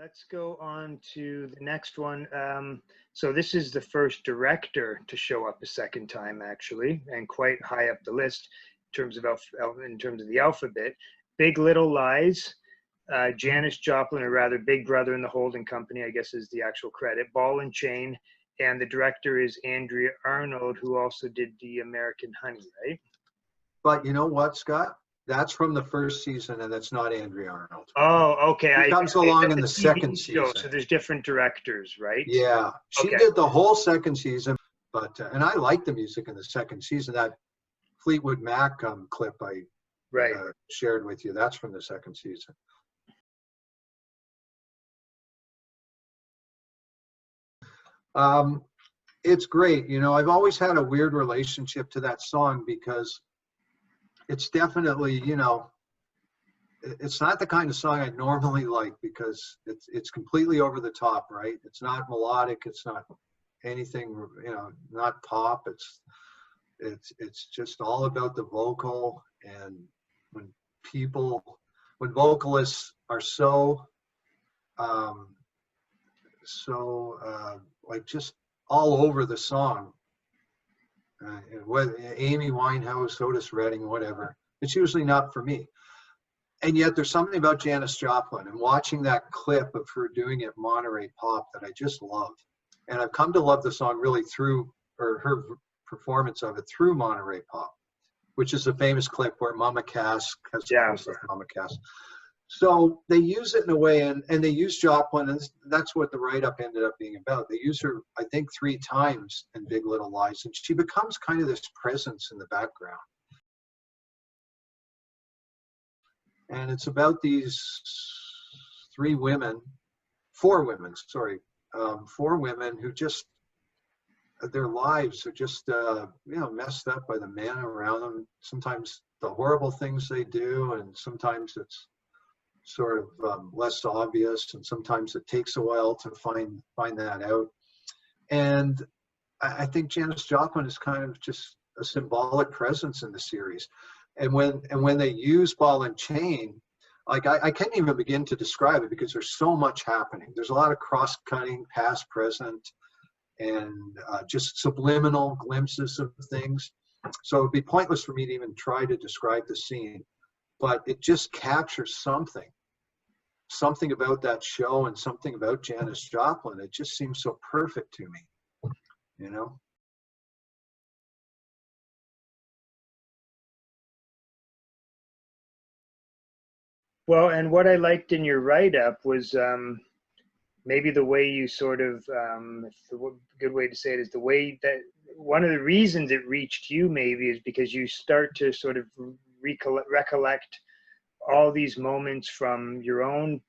let's go on to the next one. So this is the first director to show up a second time, actually, and quite high up the list in terms of the alphabet. Big Little Lies, Janis Joplin, or rather Big Brother and the Holding Company, I guess is the actual credit. Ball and Chain, and the director is Andrea Arnold, who also did the American Honey, right? But you know what, Scott? That's from the first season, and that's not Andrea Arnold. Oh, okay. She comes along in the second show, season. so there's different directors, right? Yeah, she did the whole second season, but and I like the music in the second season. That Fleetwood Mac clip I shared with you, that's from the second season. It's great. You know, I've always had a weird relationship to that song because it's definitely, you know, it's not the kind of song I normally like because it's completely over the top, right? It's not melodic. It's not anything, you know, not pop. It's just all about the vocal. And when vocalists are so like just all over the song, whether Amy Winehouse, Otis Redding, whatever, it's usually not for me. And yet there's something about Janis Joplin and watching that clip of her doing it Monterey Pop that I just love. And I've come to love the song really through, or her performance of it through Monterey Pop, which is a famous clip where Mama Cass has Mama Cass. So they use it in a way, and they use Joplin, and that's what the write-up ended up being about. They use her, I think, 3 times in Big Little Lies, and she becomes kind of this presence in the background. And it's about these 4 women who just, their lives are just, you know, messed up by the men around them. Sometimes the horrible things they do, and sometimes it's sort of less obvious, and sometimes it takes a while to find that out. And I think Janis Joplin is kind of just a symbolic presence in the series. And when they use Ball and Chain, like I can't even begin to describe it because there's so much happening. There's a lot of cross-cutting, past, present, and just subliminal glimpses of things. So it'd be pointless for me to even try to describe the scene. But it just captures something about that show and something about Janis Joplin. It just seems so perfect to me, you know? Well, and what I liked in your write-up was maybe the way you sort of, the good way to say it is the way that, one of the reasons it reached you maybe is because you start to sort of recollect all these moments from your own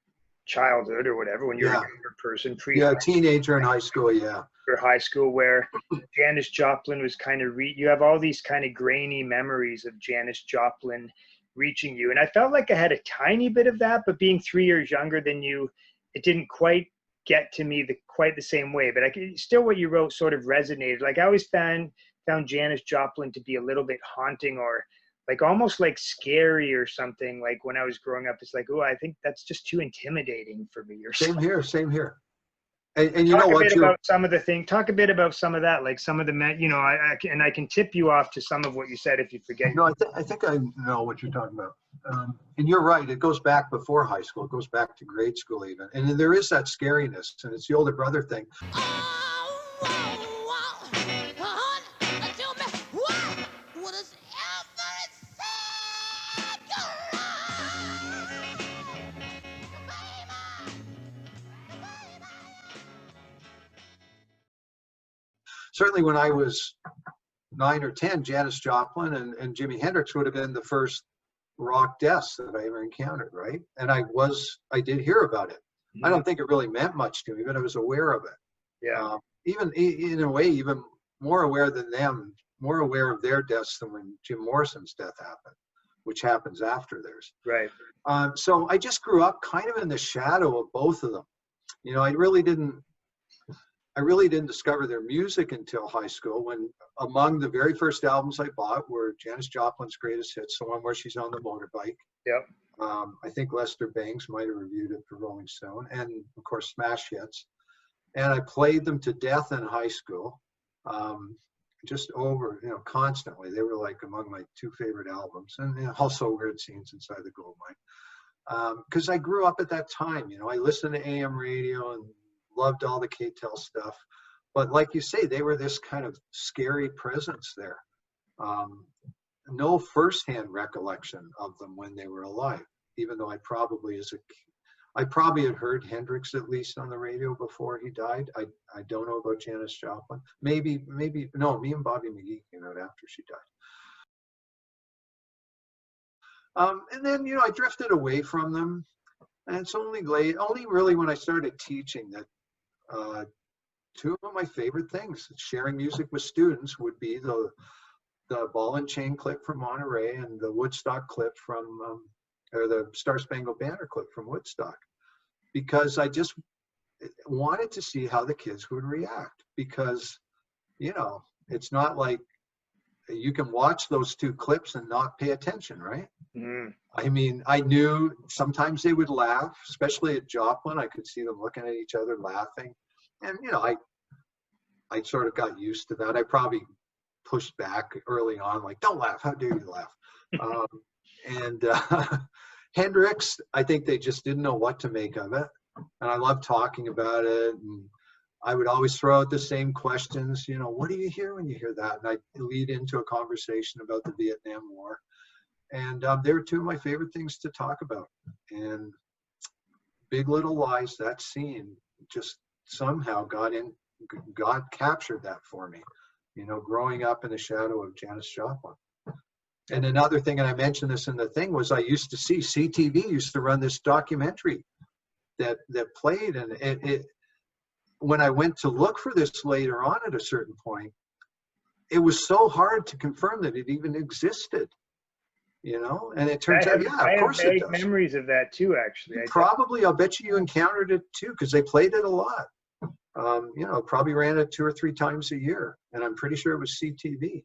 childhood or whatever, when you're a younger person, teenager in high school, or high school, where Janis Joplin was kind of you have all these kind of grainy memories of Janis Joplin reaching you, and I felt like I had a tiny bit of that, but being 3 years younger than you, it didn't quite get to me quite the same way. But still, what you wrote sort of resonated. Like I always found Janis Joplin to be a little bit haunting, or like almost like scary or something. Like when I was growing up, it's like, oh, I think that's just too intimidating for me. Or same here. And you know what? Talk a bit about some of that, like some of the, you know, I can tip you off to some of what you said if you forget. No, I think I know what you're talking about. And you're right. It goes back before high school. It goes back to grade school even. And there is that scariness, and it's the older brother thing. Certainly when I was 9 or 10, Janis Joplin and Jimi Hendrix would have been the first rock deaths that I ever encountered, right? And I did hear about it. I don't think it really meant much to me, but I was aware of it. Yeah. Even in a way, even more aware than them, more aware of their deaths than when Jim Morrison's death happened, which happens after theirs. Right. So I just grew up kind of in the shadow of both of them. You know, I really didn't discover their music until high school, when among the very first albums I bought were Janis Joplin's greatest hits, the one where she's on the motorbike. Yep. I think Lester Bangs might have reviewed it for Rolling Stone, and of course Smash Hits. And I played them to death in high school, just over, constantly. They were like among my two favorite albums, and also Weird Scenes Inside the Gold Mine. Because I grew up at that time, I listened to AM radio and loved all the KTEL stuff. But like you say, they were this kind of scary presence there. No firsthand recollection of them when they were alive, even though I probably had heard Hendrix at least on the radio before he died. I don't know about Janis Joplin. Maybe, no, me and Bobby McGee came out after she died. And then, I drifted away from them. And it's only really when I started teaching that two of my favorite things, sharing music with students, would be the Ball and Chain clip from Monterey and the Woodstock clip from, or the Star Spangled Banner clip from Woodstock, because I just wanted to see how the kids would react. Because, it's not like you can watch those two clips and not pay attention, right? Mm. I mean, I knew sometimes they would laugh, especially at Joplin. I could see them looking at each other laughing. And, I sort of got used to that. I probably pushed back early on, like, don't laugh, how dare you laugh? And Hendrix, I think they just didn't know what to make of it. And I love talking about it. And I would always throw out the same questions, what do you hear when you hear that? And I lead into a conversation about the Vietnam War. And they were two of my favorite things to talk about. And Big Little Lies, that scene just somehow God captured that for me, growing up in the shadow of Janis Joplin. And another thing, and I mentioned this in the thing, was I used to see CTV used to run this documentary that played, and it when I went to look for this later on at a certain point, it was so hard to confirm that it even existed, and it turns out, of course it does. I have memories of that too, actually. Probably, I'll bet you encountered it too, because they played it a lot. Probably ran it 2 or 3 times a year, and I'm pretty sure it was CTV.